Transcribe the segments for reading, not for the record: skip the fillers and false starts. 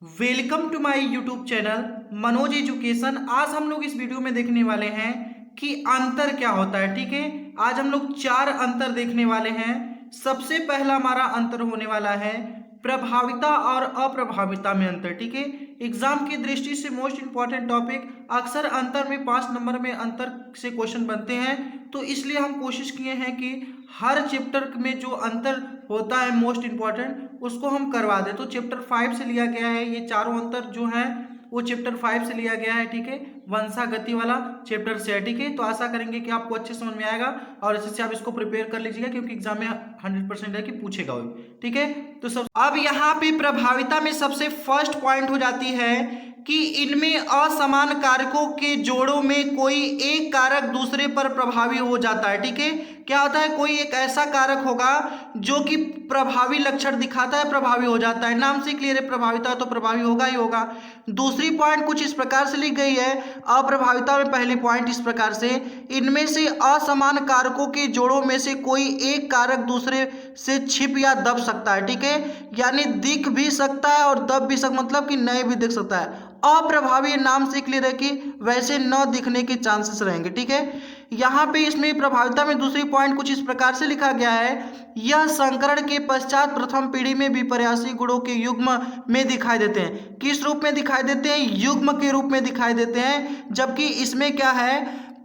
Welcome to my YouTube channel Manoj education. आज हम लोग इस वीडियो में देखने वाले हैं कि अंतर क्या होता है। ठीक है, आज हम लोग 4 अंतर देखने वाले हैं। सबसे पहला हमारा अंतर होने वाला है प्रभाविता और अप्रभाविता में अंतर। ठीक है, एग्जाम की दृष्टि से मोस्ट इंपॉर्टेंट टॉपिक। अक्सर अंतर में 5 नंबर में अंतर से क्वेश्चन बनते हैं, तो इसलिए हम कोशिश किए हैं कि हर चैप्टर में जो अंतर होता है मोस्ट इंपॉर्टेंट उसको हम करवा दें। तो चैप्टर 5 से लिया गया है, ये चारों अंतर जो हैं वो चैप्टर 5 से लिया गया है। ठीक है, वंशा गति वाला चैप्टर से है। ठीक है, तो आशा करेंगे कि आपको अच्छे समझ में आएगा और अच्छे से आप इसको प्रिपेयर कर लीजिएगा, क्योंकि एग्जाम में 100% है कि पूछेगा वो। ठीक है, तो सब अब यहाँ पे प्रभाविता में सबसे फर्स्ट पॉइंट हो जाती है कि इनमें असमान कारकों के जोड़ों में कोई एक कारक दूसरे पर प्रभावी हो जाता है। ठीक है, क्या होता है, कोई एक ऐसा कारक होगा जो कि प्रभावी लक्षण दिखाता है, प्रभावी हो जाता है। नाम से क्लियर है, प्रभाविता तो प्रभावी होगा ही होगा। दूसरी पॉइंट कुछ इस प्रकार से लिख गई है अप्रभाविता में। पहली पॉइंट इस प्रकार से, इनमें से असमान कारकों के जोड़ों में से कोई एक कारक दूसरे से छिप या दब सकता है। ठीक है, यानी दिख भी सकता है और दब भी सकता, मतलब कि नहीं भी दिख सकता है। अप्रभावी नाम से क्लियर है कि वैसे न दिखने के चांसेस रहेंगे। ठीक है, यहाँ पे इसमें प्रभाविता में दूसरी पॉइंट कुछ इस प्रकार से लिखा गया है, यह संकरण के पश्चात प्रथम पीढ़ी में विपर्यासी गुणों के युग्म में दिखाई देते हैं। किस रूप में दिखाई देते हैं? युग्म के रूप में दिखाई देते हैं। जबकि इसमें क्या है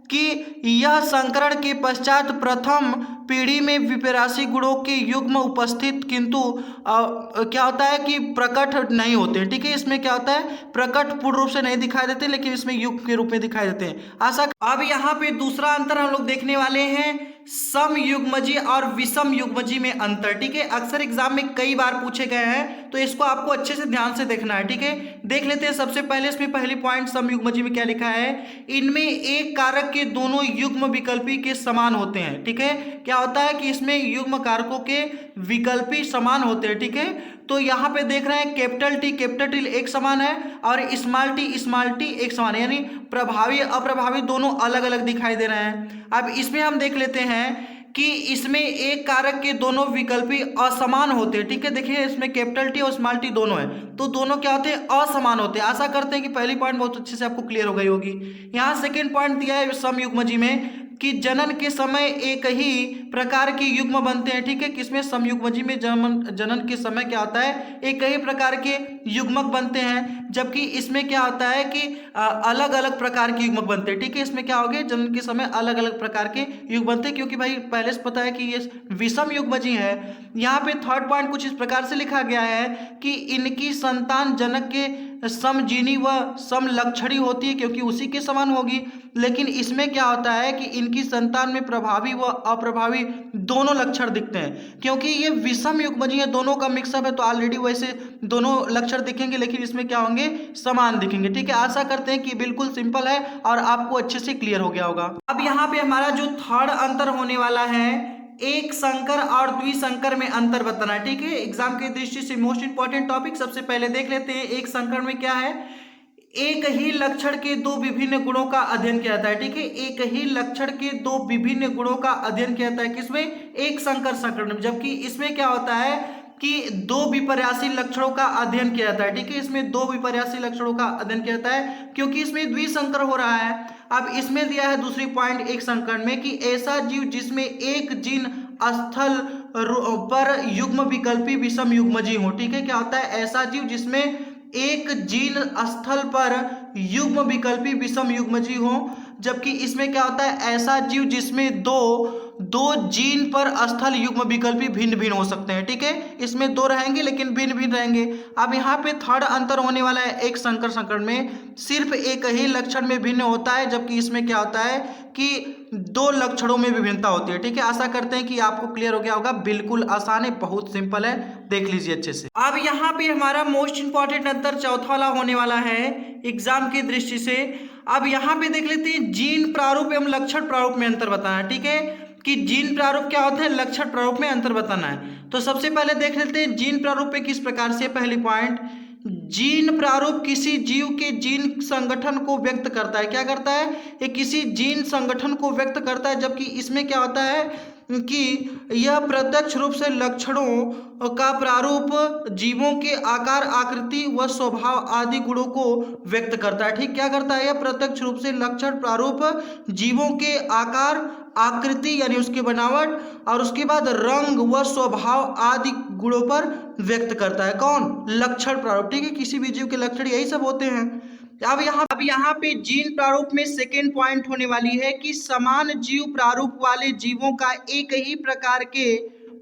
कि यह संकरण के पश्चात प्रथम पीढ़ी में विपरासी गुणों के युग्म उपस्थित किंतु क्या होता है कि प्रकट नहीं होते। ठीक है, इसमें क्या होता है, प्रकट पूर्ण रूप से नहीं दिखाई देते, लेकिन इसमें युग्म के रूप में दिखाई देते हैं। आशा अब यहाँ पे दूसरा अंतर हम लोग देखने वाले हैं सम युग्मजी और विषम युग्मजी में अंतर। ठीक है, अक्सर एग्जाम में कई बार पूछे गए हैं, तो इसको आपको अच्छे से ध्यान से देखना है। ठीक है, देख लेते हैं। सबसे पहले इसमें पहली पॉइंट सम युग्मजी में क्या लिखा है, इनमें एक कारक के दोनों युग्म विकल्पी के समान होते हैं। ठीक है, क्या होता है कि इसमें युग्म कारकों के विकल्पी समान होते हैं। ठीक है, तो यहाँ पे देख रहे हैं कैपिटल टी एक समान है और स्मॉल टी एक समान है, यानी प्रभावी अप्रभावी दोनों अलग अलग दिखाई दे रहे हैं। अब इसमें हम देख लेते हैं कि इसमें एक कारक के दोनों विकल्पी असमान होते हैं। ठीक है, देखिए इसमें कैपिटल टी और स्मॉल टी दोनों है, तो दोनों क्या होते हैं, असमान होते हैं। आशा करते हैं कि पहली पॉइंट बहुत अच्छे से आपको क्लियर हो गई होगी। यहाँ सेकेंड पॉइंट दिया है सम युग्मजी में कि जनन के समय एक ही प्रकार के युग्म बनते हैं। ठीक है, किसमें, समयुग्मजी में जनन के समय क्या होता है, एक ही प्रकार के युग्मक बनते हैं। जबकि इसमें क्या होता है कि अलग अलग प्रकार के युग्मक बनते हैं। ठीक है, इसमें क्या हो गया, जनन के समय अलग अलग प्रकार के युग बनते हैं, क्योंकि भाई पहले से पता है कि ये विषम युग्मजी है। यहाँ पे थर्ड पॉइंट कुछ इस प्रकार से लिखा गया है कि इनकी संतान जनक के समजीनी व समलक्षणी होती है, क्योंकि उसी के समान होगी। लेकिन इसमें क्या होता है कि इनकी संतान में प्रभावी व अप्रभावी दोनों लक्षण दिखते हैं, क्योंकि ये विषम युग्मजी है, दोनों का मिक्सअप है, तो ऑलरेडी वैसे दोनों लक्षण दिखेंगे, लेकिन इसमें क्या होंगे, समान दिखेंगे। ठीक है, आशा करते हैं कि बिल्कुल सिंपल है और आपको अच्छे से क्लियर हो गया होगा। अब यहाँ पे हमारा जो थर्ड अंतर होने वाला है, एक संकर और द्विसंकर में अंतर बताना है। ठीक है, एग्जाम की दृष्टि से मोस्ट इंपॉर्टेंट टॉपिक। सबसे पहले देख लेते हैं एक संकर में क्या है, एक ही लक्षण के दो विभिन्न गुणों का अध्ययन किया जाता है। ठीक है, एक ही लक्षण के दो विभिन्न गुणों का अध्ययन किया जाता है, किसमें, एक संकर संकर में। जबकि इसमें क्या होता है कि दो विपर्यासी लक्षणों का अध्ययन किया जाता है। ठीक है, इसमें दो विपर्यासी लक्षणों का अध्ययन किया जाता है, क्योंकि इसमें द्विसंकर हो रहा है। अब इसमें दिया है दूसरी पॉइंट एक संकर में कि ऐसा जीव जिसमें एक जीन स्थल पर युग्म विकल्पी विषम युग्मजी हो। ठीक है, क्या होता है, ऐसा जीव जिसमें एक जीन स्थल पर युग्म विकल्पी विषम युग्मजी हो। जबकि इसमें क्या होता है, ऐसा जीव जिसमें दो जीन पर स्थल युग्म विकल्पी भिन्न भिन्न हो सकते हैं। ठीक है, इसमें दो रहेंगे लेकिन भिन्न भिन्न रहेंगे। अब यहाँ पे थर्ड अंतर होने वाला है एक संकर संकर में सिर्फ एक ही लक्षण में भिन्न होता है, जबकि इसमें क्या होता है कि दो लक्षणों में विभिन्नता होती है। ठीक है, आशा करते हैं कि आपको क्लियर हो गया होगा। बिल्कुल आसान है, बहुत सिंपल है, देख लीजिए अच्छे से। अब यहाँ पे हमारा मोस्ट इंपॉर्टेंट अंतर चौथा वाला होने वाला है एग्जाम की दृष्टि से। अब यहाँ पे देख लेते हैं जीन प्रारूप एवं लक्षण प्रारूप में अंतर बताना है। ठीक है, कि जीन प्रारूप क्या होते हैं, लक्षण प्रारूप में अंतर बताना है। तो सबसे पहले देख लेते हैं जीन प्रारूप पे किस प्रकार से। पहली पॉइंट, जीन प्रारूप किसी जीव के जीन संगठन को व्यक्त करता है। क्या करता है, ये किसी जीन संगठन को व्यक्त करता है। जबकि इसमें क्या होता है, कि यह प्रत्यक्ष रूप से लक्षणों का प्रारूप जीवों के आकार, आकृति व स्वभाव आदि गुणों को व्यक्त करता है। ठीक, क्या करता है? यह प्रत्यक्ष रूप से लक्षण प्रारूप जीवों के आकार, आकृति यानी उसकी बनावट और उसके बाद रंग व स्वभाव आदि गुणों पर व्यक्त करता है। कौन? लक्षण प्रारूप। ठीक है, किसी भी जीव के लक्षण यही सब होते हैं। अब यहाँ पे जीन प्रारूप में सेकेंड पॉइंट होने वाली है कि समान जीव प्रारूप वाले जीवों का एक ही प्रकार के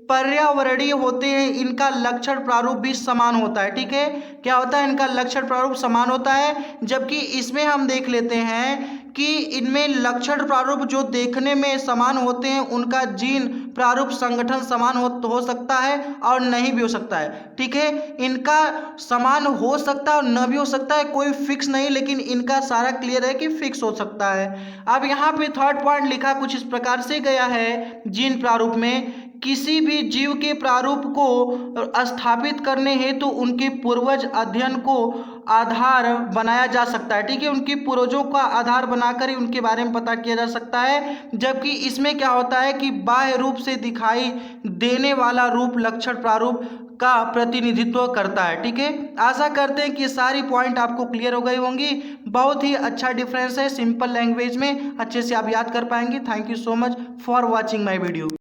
पर्यावरणीय होते हैं, इनका लक्षण प्रारूप भी समान होता है। ठीक है, क्या होता है? इनका लक्षण प्रारूप समान होता है। जबकि इसमें हम देख लेते हैं कि इनमें लक्षण प्रारूप जो देखने में समान होते हैं उनका जीन प्रारूप संगठन समान हो सकता है और नहीं भी हो सकता है। ठीक है, इनका समान हो सकता है और न भी हो सकता है, कोई फिक्स नहीं, लेकिन इनका सारा क्लियर है कि फिक्स हो सकता है। अब यहाँ पे थर्ड पॉइंट लिखा कुछ इस प्रकार से गया है जीन प्रारूप में, किसी भी जीव के प्रारूप को स्थापित करने हेतु उनके पूर्वज अध्ययन को आधार बनाया जा सकता है। ठीक है, उनके पूर्वजों का आधार बनाकर ही उनके बारे में पता किया जा सकता है। जबकि इसमें क्या होता है कि बाह्य रूप से दिखाई देने वाला रूप लक्षण प्रारूप का प्रतिनिधित्व करता है। ठीक है, आशा करते हैं कि ये सारी पॉइंट आपको क्लियर हो गई होंगी। बहुत ही अच्छा डिफरेंस है, सिंपल लैंग्वेज में अच्छे से आप याद कर पाएंगे। Thank you so much for watching my video.